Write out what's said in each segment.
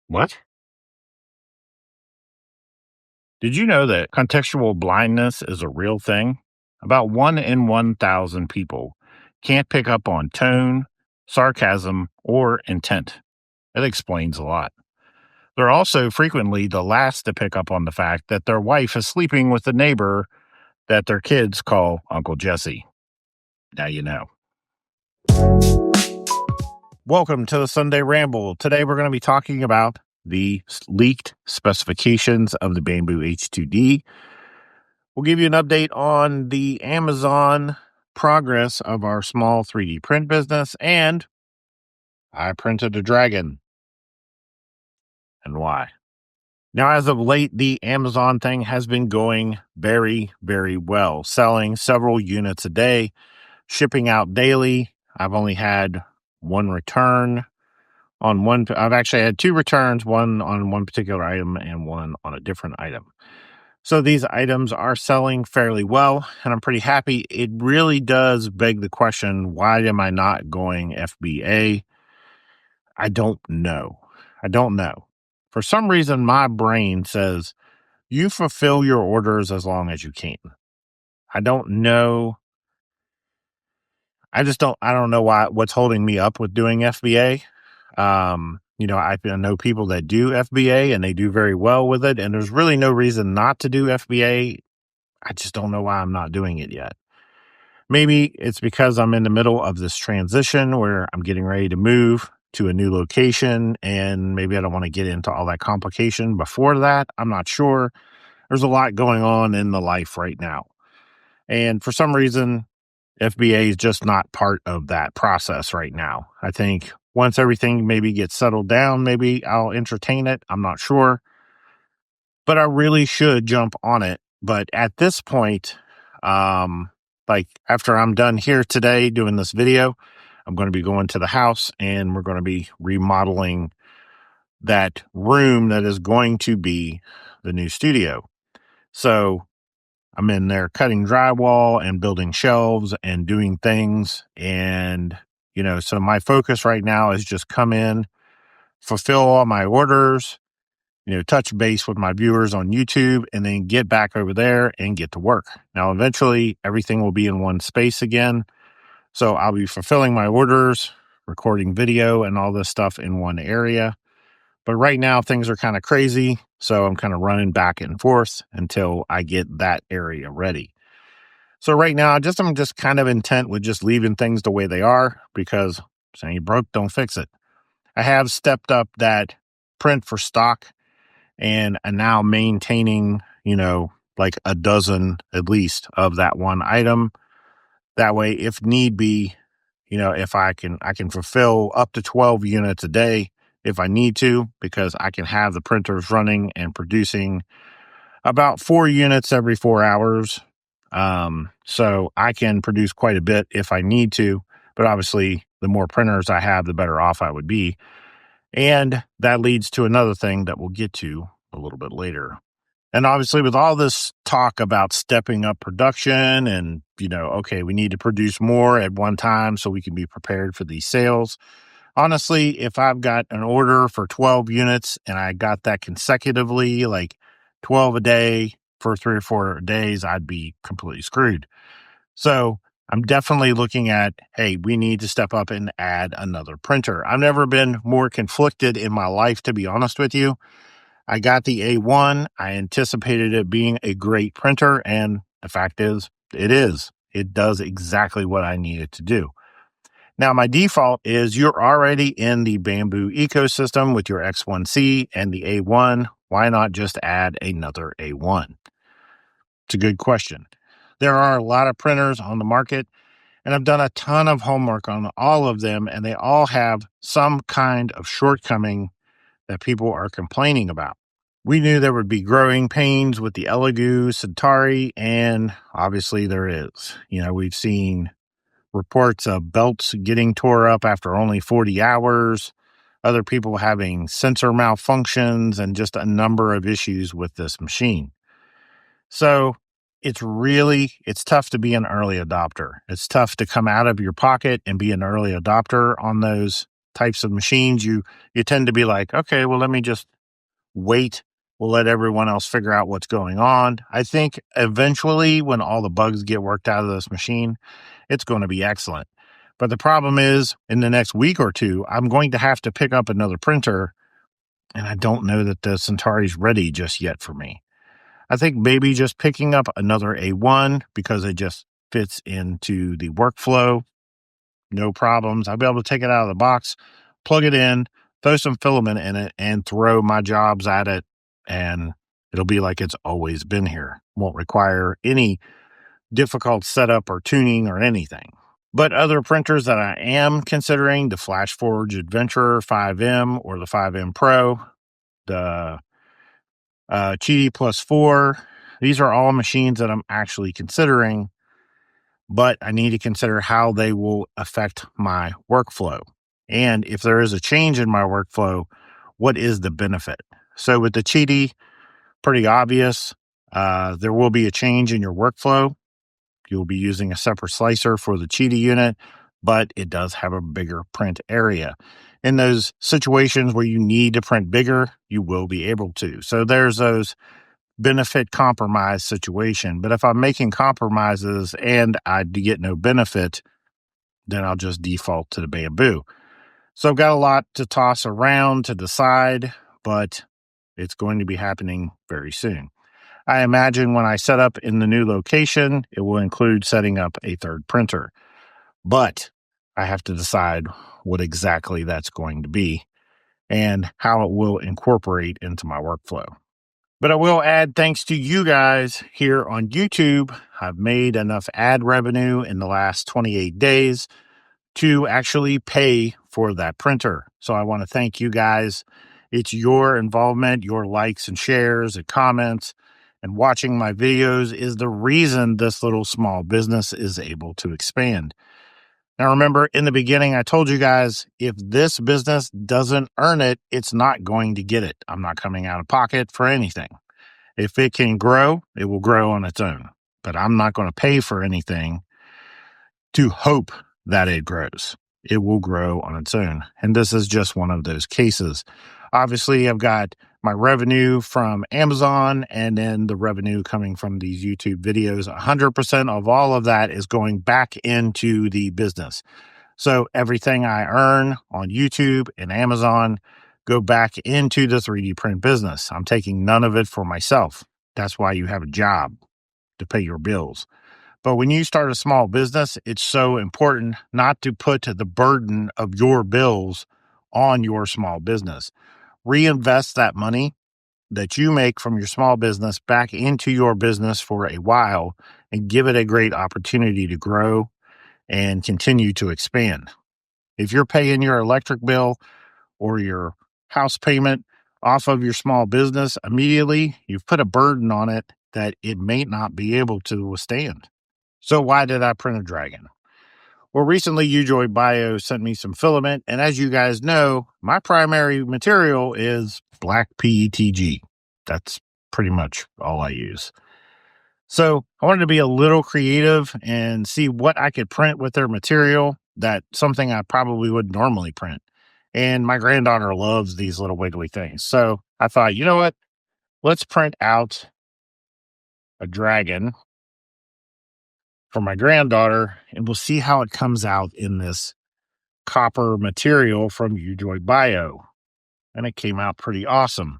What? Did you know that contextual blindness is a real thing? About 1 in 1,000 people can't pick up on tone, sarcasm, or intent. It explains a lot. They're also frequently the last to pick up on the fact that their wife is sleeping with the neighbor that their kids call Uncle Jesse. Now you know. Welcome to the Sunday Ramble. Today we're going to be talking about the leaked specifications of the Bambu H2D. We'll give you an update on the Amazon progress of our small 3D print business, and I printed a dragon and why. Now, as of late, the Amazon thing has been going very, very well, selling several units a day, shipping out daily. I've only had one return on one. I've actually had two returns, one on one particular item and one on a different item. So these items are selling fairly well, and I'm pretty happy. It really does beg the question, why am I not going FBA? I don't know. For some reason, my brain says, you fulfill your orders as long as you can. I don't know. I don't know what's holding me up with doing FBA. I know people that do FBA and they do very well with it, and there's really no reason not to do FBA. I just don't know why I'm not doing it yet. Maybe it's because I'm in the middle of this transition where I'm getting ready to move to a new location, and maybe I don't want to get into all that complication before that. I'm not sure. There's a lot going on in the life right now. And for some reason, FBA is just not part of that process right now. I think once everything maybe gets settled down, maybe I'll entertain it. I'm not sure. But I really should jump on it. But at this point, like after I'm done here today doing this video, I'm going to be going to the house and we're going to be remodeling that room that is going to be the new studio. So I'm in there cutting drywall and building shelves and doing things. And, so my focus right now is just come in, fulfill all my orders, touch base with my viewers on YouTube, and then get back over there and get to work. Now, eventually, everything will be in one space again. So I'll be fulfilling my orders, recording video, and all this stuff in one area. But right now, things are kind of crazy. So I'm kind of running back and forth until I get that area ready. So right now, I'm just kind of intent with just leaving things the way they are because saying you broke, don't fix it. I have stepped up that print for stock and I'm now maintaining, like a dozen at least of that one item. That way, if need be, if I can fulfill up to 12 units a day if I need to, because I can have the printers running and producing about 4 units every 4 hours. So I can produce quite a bit if I need to, but obviously the more printers I have, the better off I would be. And that leads to another thing that we'll get to a little bit later. And obviously with all this talk about stepping up production and, okay, we need to produce more at one time so we can be prepared for these sales. Honestly, if I've got an order for 12 units and I got that consecutively, like 12 a day for 3 or 4 days, I'd be completely screwed. So I'm definitely looking at, hey, we need to step up and add another printer. I've never been more conflicted in my life, to be honest with you. I got the A1. I anticipated it being a great printer, and the fact is, it is. It does exactly what I need it to do. Now, my default is you're already in the Bambu ecosystem with your X1C and the A1. Why not just add another A1? It's a good question. There are a lot of printers on the market, and I've done a ton of homework on all of them, and they all have some kind of shortcoming that people are complaining about. We knew there would be growing pains with the Elegoo Centauri, and obviously there is. We've seen reports of belts getting tore up after only 40 hours, other people having sensor malfunctions, and just a number of issues with this machine. So it's tough to be an early adopter. It's tough to come out of your pocket and be an early adopter on those types of machines, you tend to be like, okay, well, let me just wait. We'll let everyone else figure out what's going on. I think eventually, when all the bugs get worked out of this machine, it's going to be excellent. But the problem is, in the next week or two, I'm going to have to pick up another printer, and I don't know that the Centauri's ready just yet for me. I think maybe just picking up another A1 because it just fits into the workflow. No problems. I'll be able to take it out of the box, plug it in, throw some filament in it, and throw my jobs at it. And it'll be like it's always been here. Won't require any difficult setup or tuning or anything. But other printers that I am considering, the FlashForge Adventurer 5M or the 5M Pro, the Qidi Plus 4, these are all machines that I'm actually considering, but I need to consider how they will affect my workflow. And if there is a change in my workflow, what is the benefit? So with the Qidi, pretty obvious. There will be a change in your workflow. You'll be using a separate slicer for the Qidi unit, but it does have a bigger print area. In those situations where you need to print bigger, you will be able to. So there's those benefit compromise situation. But if I'm making compromises and I get no benefit, then I'll just default to the Bambu. So I've got a lot to toss around to decide, but it's going to be happening very soon. I imagine when I set up in the new location, it will include setting up a third printer. But I have to decide what exactly that's going to be and how it will incorporate into my workflow. But I will add, thanks to you guys here on YouTube, I've made enough ad revenue in the last 28 days to actually pay for that printer. So I want to thank you guys. It's your involvement, your likes and shares and comments, and watching my videos is the reason this little small business is able to expand. Now, remember, in the beginning, I told you guys, if this business doesn't earn it, it's not going to get it. I'm not coming out of pocket for anything. If it can grow, it will grow on its own. But I'm not going to pay for anything to hope that it grows. It will grow on its own. And this is just one of those cases. Obviously, I've got my revenue from Amazon and then the revenue coming from these YouTube videos. 100% of all of that is going back into the business. So everything I earn on YouTube and Amazon go back into the 3D print business. I'm taking none of it for myself. That's why you have a job, to pay your bills. But when you start a small business, it's so important not to put the burden of your bills on your small business. Reinvest that money that you make from your small business back into your business for a while and give it a great opportunity to grow and continue to expand. If you're paying your electric bill or your house payment off of your small business immediately, you've put a burden on it that it may not be able to withstand. So why did I print a dragon? Well, recently Ujoy Bio sent me some filament, and as you guys know, my primary material is black PETG. That's pretty much all I use. So I wanted to be a little creative and see what I could print with their material, that something I probably would normally print. And my granddaughter loves these little wiggly things. So I thought, you know what? Let's print out a dragon for my granddaughter, and we'll see how it comes out in this copper material from Ujoy Bio. And it came out pretty awesome.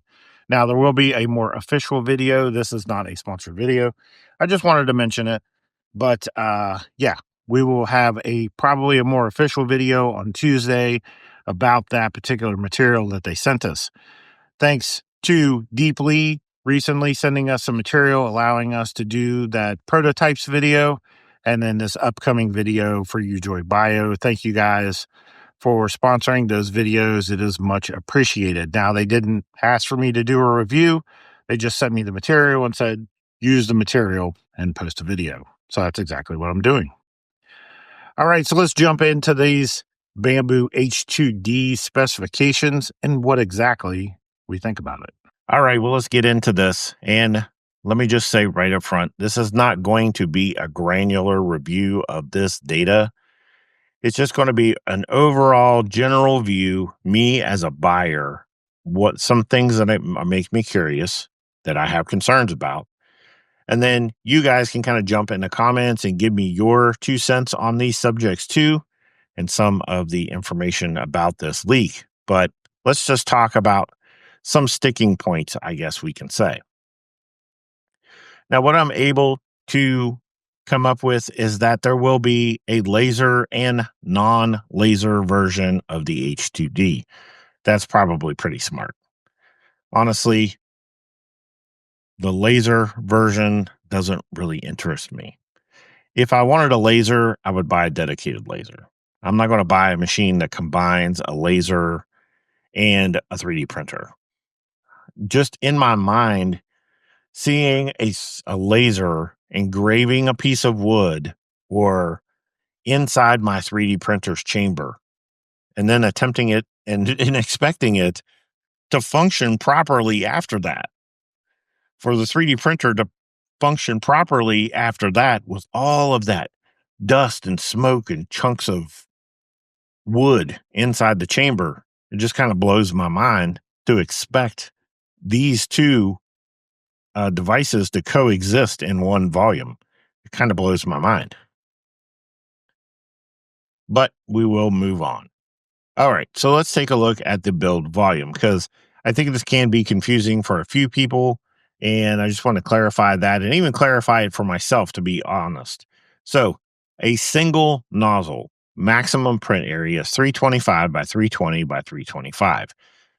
Now, there will be a more official video. This is not a sponsored video. I just wanted to mention it. But yeah, we will have probably a more official video on Tuesday about that particular material that they sent us. Thanks to Deeply recently sending us some material, allowing us to do that prototypes video, and then this upcoming video for Ujoy Bio. Thank you guys for sponsoring those videos. It is much appreciated. Now, they didn't ask for me to do a review. They just sent me the material and said, use the material and post a video. So that's exactly what I'm doing. All right, so let's jump into these Bambu H2D specifications and what exactly we think about it. All right, well, let's get into this. And let me just say right up front, this is not going to be a granular review of this data. It's just going to be an overall general view, me as a buyer, what some things that make me curious that I have concerns about. And then you guys can kind of jump in the comments and give me your 2 cents on these subjects too, and some of the information about this leak. But let's just talk about some sticking points, I guess we can say. Now, what I'm able to come up with is that there will be a laser and non-laser version of the H2D. That's probably pretty smart. Honestly, the laser version doesn't really interest me. If I wanted a laser, I would buy a dedicated laser. I'm not going to buy a machine that combines a laser and a 3D printer. Just in my mind, seeing a laser engraving a piece of wood or inside my 3D printer's chamber and then attempting it and expecting it to function properly after that. For the 3D printer to function properly after that with all of that dust and smoke and chunks of wood inside the chamber, it just kind of blows my mind to expect these two devices to coexist in one volume. It kind of blows my mind. But we will move on. All right, so let's take a look at the build volume because I think this can be confusing for a few people, and I just want to clarify that and even clarify it for myself, to be honest. So a single nozzle maximum print area is 325 by 320 by 325.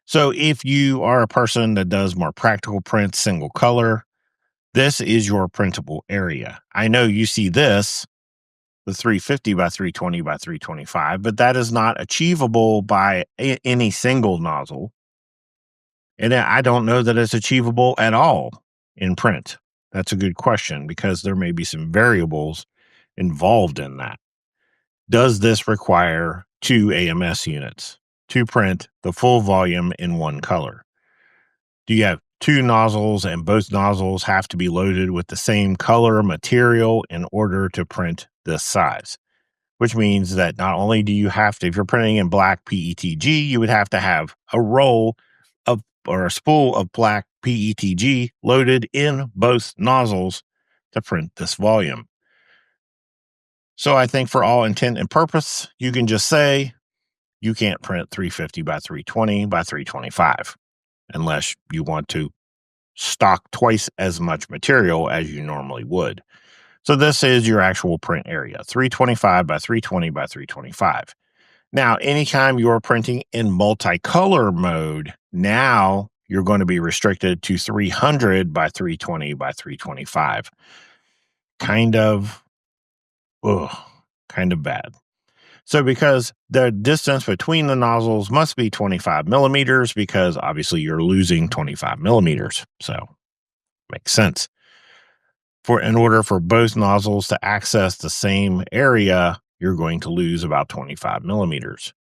So if you are a person that does more practical prints, single color, this is your printable area. I know you see this, the 350 by 320 by 325, but that is not achievable by any single nozzle. And I don't know that it's achievable at all in print. That's a good question because there may be some variables involved in that. Does this require 2 AMS units to print the full volume in one color? Do you have 2 nozzles and both nozzles have to be loaded with the same color material in order to print this size? Which means that not only do you have to, if you're printing in black PETG, you would have to have a roll of or a spool of black PETG loaded in both nozzles to print this volume. So I think for all intent and purpose, you can just say you can't print 350 by 320 by 325 unless you want to stock twice as much material as you normally would. So this is your actual print area, 325 by 320 by 325. Now, anytime you're printing in multicolor mode, now you're going to be restricted to 300 by 320 by 325. Kind of bad. So because the distance between the nozzles must be 25 millimeters, because obviously you're losing 25 millimeters. So makes sense. In order for both nozzles to access the same area, you're going to lose about 25 millimeters.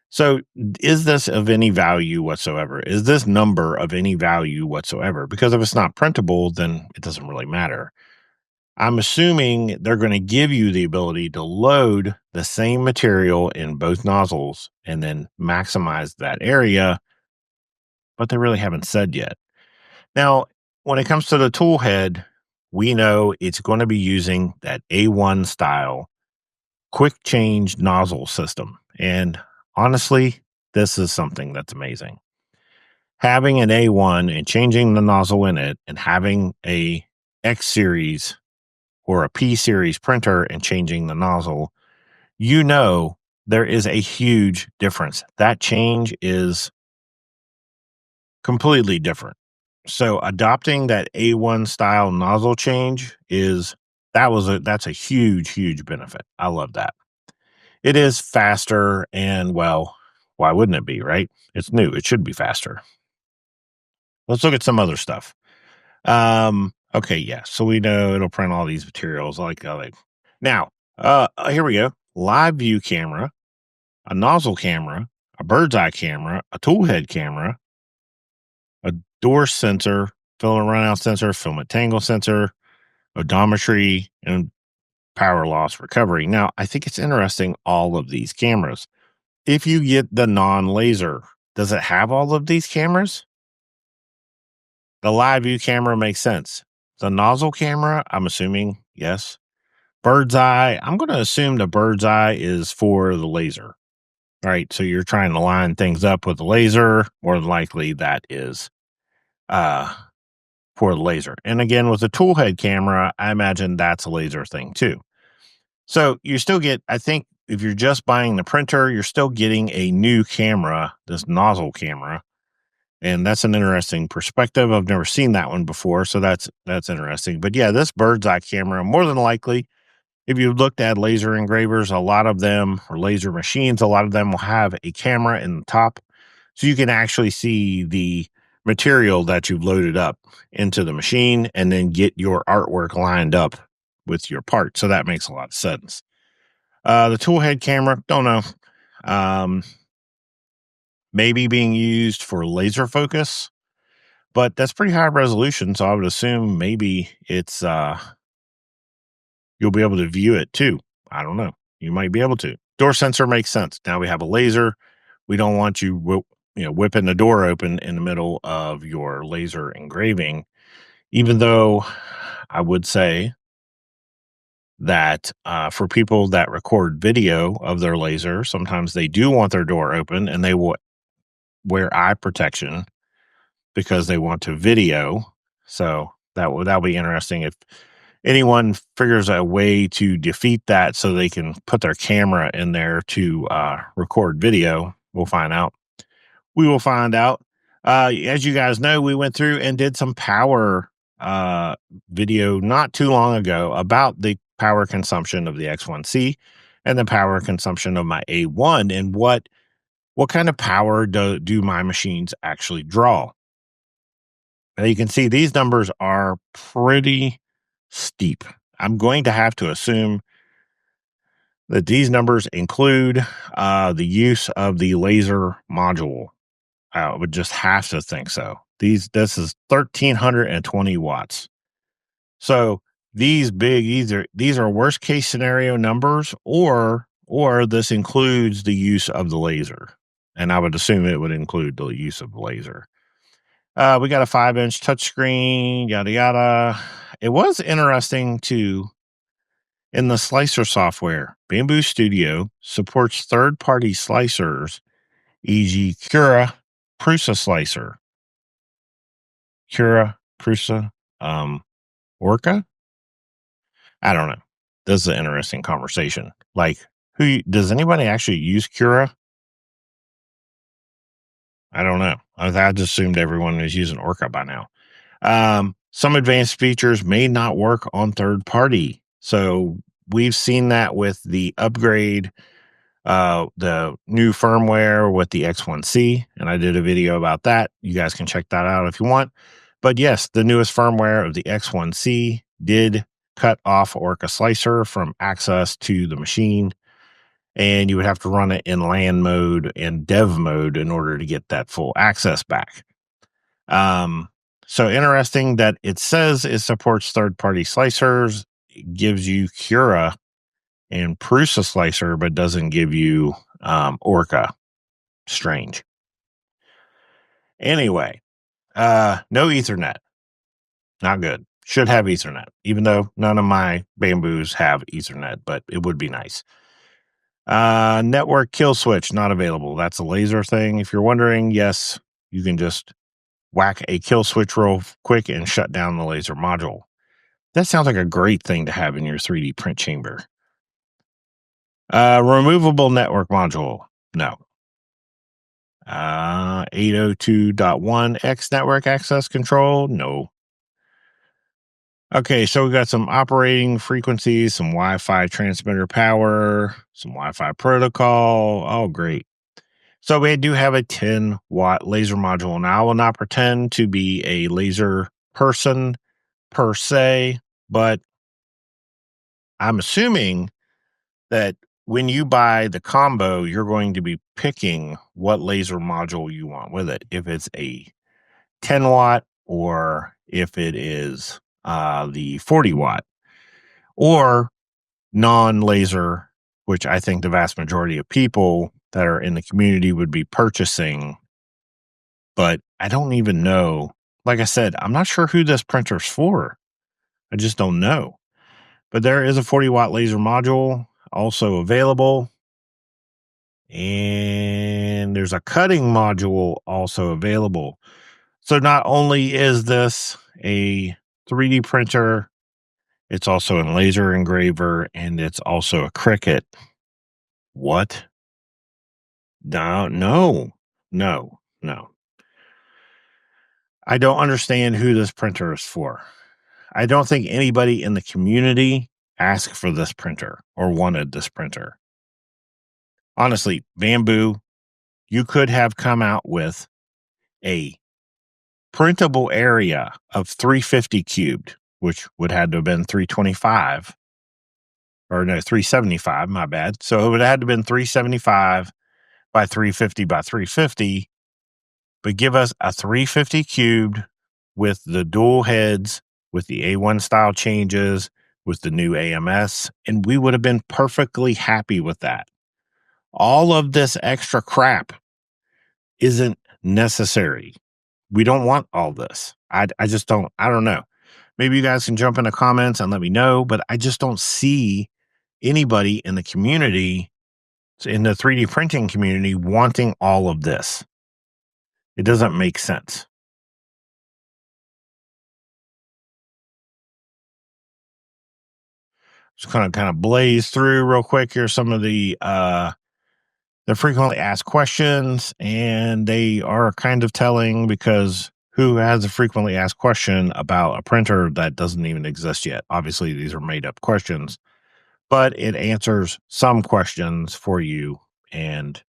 So is this of any value whatsoever? Is this number of any value whatsoever? Because if it's not printable, then it doesn't really matter. I'm assuming they're going to give you the ability to load the same material in both nozzles and then maximize that area, but they really haven't said yet. Now, when it comes to the tool head, we know it's going to be using that A1 style quick change nozzle system. And honestly, this is something that's amazing. Having an A1 and changing the nozzle in it and having a X series or a P series printer and changing the nozzle, you know, there is a huge difference. That change is completely different. So adopting that A1 style nozzle change that's a huge benefit. I love that. It is faster and, well, why wouldn't it be, right? It's new. It should be faster. Let's look at some other stuff. Okay, yeah. So we know it'll print all these materials now, here we go. Live view camera, a nozzle camera, a bird's eye camera, a tool head camera, a door sensor, filament runout sensor, filament tangle sensor, odometry, and power loss recovery. Now, I think it's interesting, all of these cameras. If you get the non-laser, does it have all of these cameras? The live view camera makes sense. The nozzle camera, I'm assuming, yes. Bird's eye, I'm going to assume the bird's eye is for the laser, right? So you're trying to line things up with the laser. More than likely, that is uh, for the laser. And again, with the tool head camera, I imagine that's a laser thing too. So you still get, I think, if you're just buying the printer, you're still getting a new camera, this nozzle camera. And that's an interesting perspective. I've never seen that one before, so that's interesting. But yeah, this bird's eye camera, more than likely, if you've looked at laser engravers, a lot of them, or laser machines, a lot of them will have a camera in the top, so you can actually see the material that you've loaded up into the machine and then get your artwork lined up with your part. So that makes a lot of sense. The tool head camera, don't know. Maybe being used for laser focus, but that's pretty high resolution. So I would assume maybe it's you'll be able to view it too. I don't know. You might be able to. Door sensor makes sense. Now we have a laser. We don't want you whipping the door open in the middle of your laser engraving, even though I would say that for people that record video of their laser, sometimes they do want their door open and they will wear eye protection because they want to video. So that'll be interesting if anyone figures a way to defeat that so they can put their camera in there to record video. We'll find out. We will find out. As you guys know, we went through and did some power video not too long ago about the power consumption of the X1C and the power consumption of my A1 and what kind of power do my machines actually draw. Now you can see these numbers are pretty steep. I'm going to have to assume that these numbers include the use of the laser module. I would just have to think so. This is 1,320 watts. So these are worst case scenario numbers, or this includes the use of the laser. And I would assume it would include the use of the laser. We got a 5-inch touchscreen, yada, yada. It was interesting to, in the slicer software, Bambu Studio supports third-party slicers, e.g. Cura, Prusa slicer. Cura, Prusa, Orca? I don't know. This is an interesting conversation. Like, does anybody actually use Cura? I don't know. I just assumed everyone was using Orca by now. Some advanced features may not work on third party. So we've seen that with the upgrade, the new firmware with the X1C, and I did a video about that. You guys can check that out if you want. But yes, the newest firmware of the X1C did cut off Orca Slicer from access to the machine, and you would have to run it in LAN mode and dev mode in order to get that full access back. So interesting that it says it supports third-party slicers, it gives you Cura and Prusa slicer, but doesn't give you Orca. Strange. Anyway, no Ethernet. Not good. Should have Ethernet, even though none of my Bambus have Ethernet, but it would be nice. Network kill switch, not available. That's a laser thing. If you're wondering, yes, you can just whack a kill switch real quick and shut down the laser module. That sounds like a great thing to have in your 3D print chamber. Removable network module. No. 802.1x network access control. No. Okay, so we got some operating frequencies, some Wi-Fi transmitter power, some Wi-Fi protocol. Oh, great. So we do have a 10-watt laser module. Now, I will not pretend to be a laser person per se, but I'm assuming that when you buy the combo, you're going to be picking what laser module you want with it. If it's a 10 watt or if it is the 40 watt. Or non-laser, which I think the vast majority of people that are in the community would be purchasing. But I don't even know. Like I said, I'm not sure who this printer's for. I just don't know. But there is a 40-watt laser module also available. And there's a cutting module also available. So not only is this a 3D printer, it's also a laser engraver, and it's also a Cricut. What? No. I don't understand who this printer is for. I don't think anybody in the community asked for this printer or wanted this printer. Honestly, Bambu, you could have come out with a printable area of 350 cubed, which would have to have been 325, or no, 375, my bad. So it would have had to have been 375 by 350 by 350, but give us a 350 cubed with the dual heads, with the A1 style changes, with the new AMS, and we would have been perfectly happy with that. All of this extra crap isn't necessary. We don't want all this. I just don't. I don't know. Maybe you guys can jump in the comments and let me know, but I just don't see anybody in the community, in the 3D printing community, wanting all of this. It doesn't make sense. Just kind of blaze through real quick here some of the frequently asked questions, and they are kind of telling, because who has a frequently asked question about a printer that doesn't even exist yet? Obviously, these are made up questions, but it answers some questions for you, and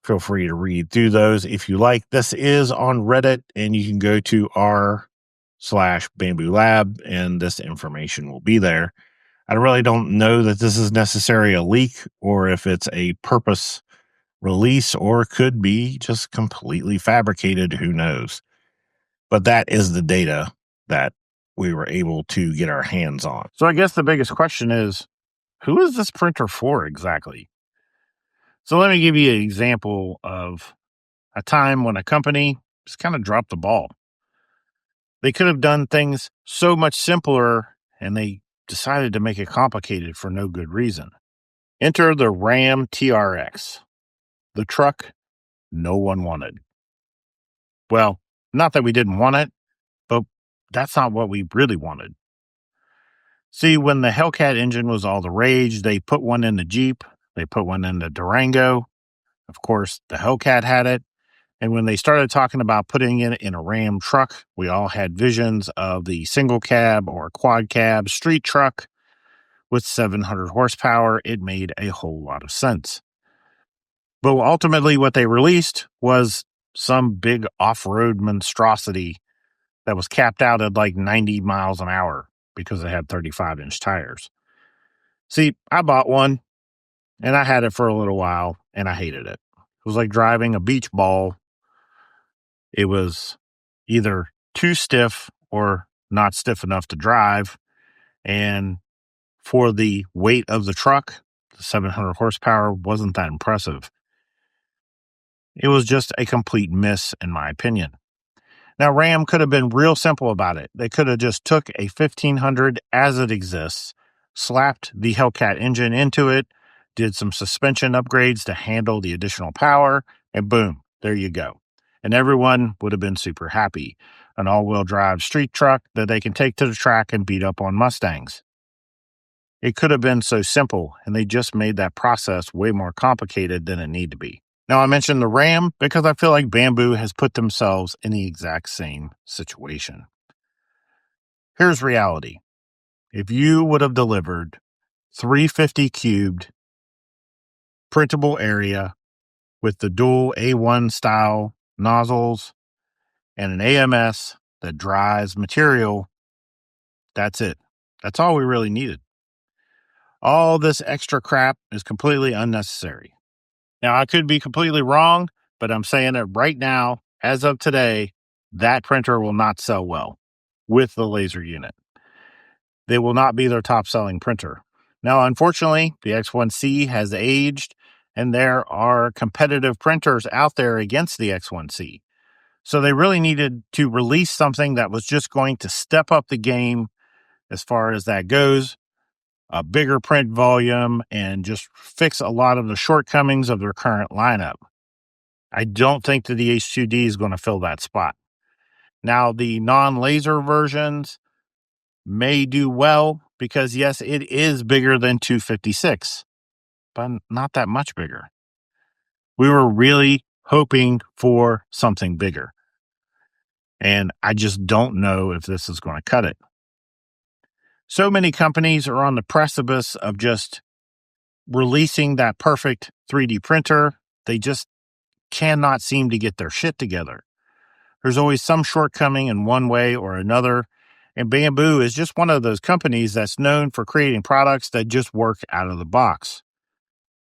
feel free to read through those if you like. This is on Reddit, and you can go to r/Bambu Lab, and this information will be there. I really don't know that this is necessarily a leak or if it's a purpose release, or could be just completely fabricated. Who knows? But that is the data that we were able to get our hands on. So I guess the biggest question is, who is this printer for exactly? So let me give you an example of a time when a company just kind of dropped the ball. They could have done things so much simpler, and they decided to make it complicated for no good reason. Enter the Ram TRX, the truck no one wanted. Well, not that we didn't want it, but that's not what we really wanted. See, when the Hellcat engine was all the rage, they put one in the Jeep, they put one in the Durango. Of course, the Hellcat had it. And when they started talking about putting it in a Ram truck, we all had visions of the single cab or quad cab street truck with 700 horsepower. It made a whole lot of sense. But ultimately, what they released was some big off-road monstrosity that was capped out at like 90 miles an hour because they had 35-inch tires. See, I bought one, and I had it for a little while, and I hated it. It was like driving a beach ball. It was either too stiff or not stiff enough to drive. And for the weight of the truck, the 700 horsepower wasn't that impressive. It was just a complete miss, in my opinion. Now, Ram could have been real simple about it. They could have just took a 1500 as it exists, slapped the Hellcat engine into it, did some suspension upgrades to handle the additional power, and boom, there you go. And everyone would have been super happy. An all-wheel drive street truck that they can take to the track and beat up on Mustangs. It could have been so simple, and they just made that process way more complicated than it needed to be. Now, I mentioned the Ram because I feel like Bambu has put themselves in the exact same situation. Here's reality. If you would have delivered 350 cubed printable area with the dual A1 style nozzles and an AMS that dries material, that's it. That's all we really needed. All this extra crap is completely unnecessary. Now, I could be completely wrong, but I'm saying it right now, as of today, that printer will not sell well with the laser unit. They will not be their top selling printer. Now, unfortunately, the X1C has aged, and there are competitive printers out there against the X1C. So they really needed to release something that was just going to step up the game as far as that goes, a bigger print volume, and just fix a lot of the shortcomings of their current lineup. I don't think that the H2D is going to fill that spot. Now, the non-laser versions may do well because, yes, it is bigger than 256, but not that much bigger. We were really hoping for something bigger, and I just don't know if this is going to cut it. So many companies are on the precipice of just releasing that perfect 3D printer. They just cannot seem to get their shit together. There's always some shortcoming in one way or another, and Bambu is just one of those companies that's known for creating products that just work out of the box.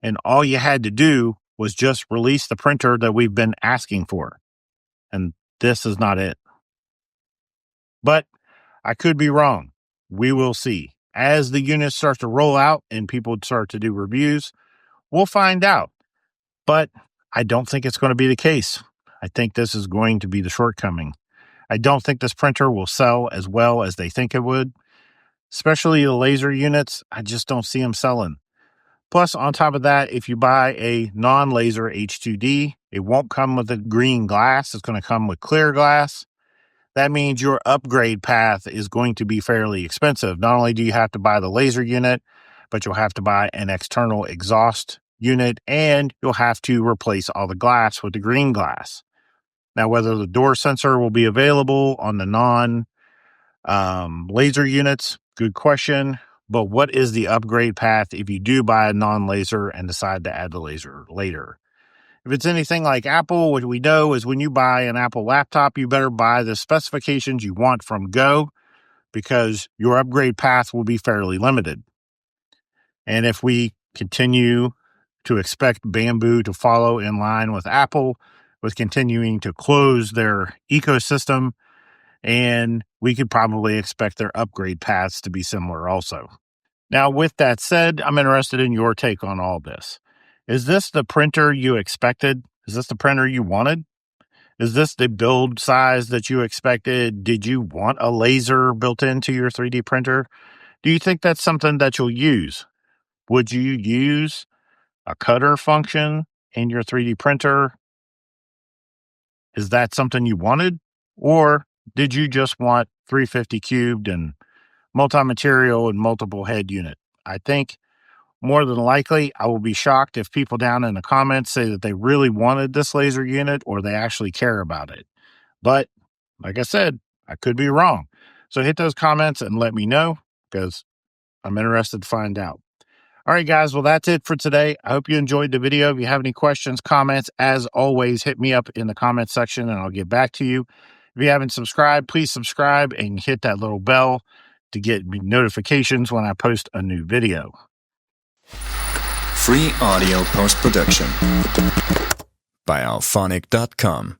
And all you had to do was just release the printer that we've been asking for. And this is not it. But I could be wrong. We will see. As the units start to roll out and people start to do reviews, we'll find out. But I don't think it's going to be the case. I think this is going to be the shortcoming. I don't think this printer will sell as well as they think it would. Especially the laser units, I just don't see them selling. Plus, on top of that, if you buy a non-laser H2D, it won't come with a green glass. It's going to come with clear glass. That means your upgrade path is going to be fairly expensive. Not only do you have to buy the laser unit, but you'll have to buy an external exhaust unit, and you'll have to replace all the glass with the green glass. Now, whether the door sensor will be available on the non-laser units, good question. But what is the upgrade path if you do buy a non-laser and decide to add the laser later? If it's anything like Apple, what we know is when you buy an Apple laptop, you better buy the specifications you want from Go because your upgrade path will be fairly limited. And if we continue to expect Bambu to follow in line with Apple, with continuing to close their ecosystem, and we could probably expect their upgrade paths to be similar also. Now, with that said, I'm interested in your take on all this. Is this the printer you expected? Is this the printer you wanted? Is this the build size that you expected? Did you want a laser built into your 3D printer? Do you think that's something that you'll use? Would you use a cutter function in your 3D printer? Is that something you wanted? Or did you just want 350 cubed and multi-material and multiple head unit? I think more than likely, I will be shocked if people down in the comments say that they really wanted this laser unit or they actually care about it. But like I said, I could be wrong. So hit those comments and let me know because I'm interested to find out. All right, guys. Well, that's it for today. I hope you enjoyed the video. If you have any questions, comments, as always, hit me up in the comment section and I'll get back to you. If you haven't subscribed, please subscribe and hit that little bell to get notifications when I post a new video. Free audio post-production by alphonic.com.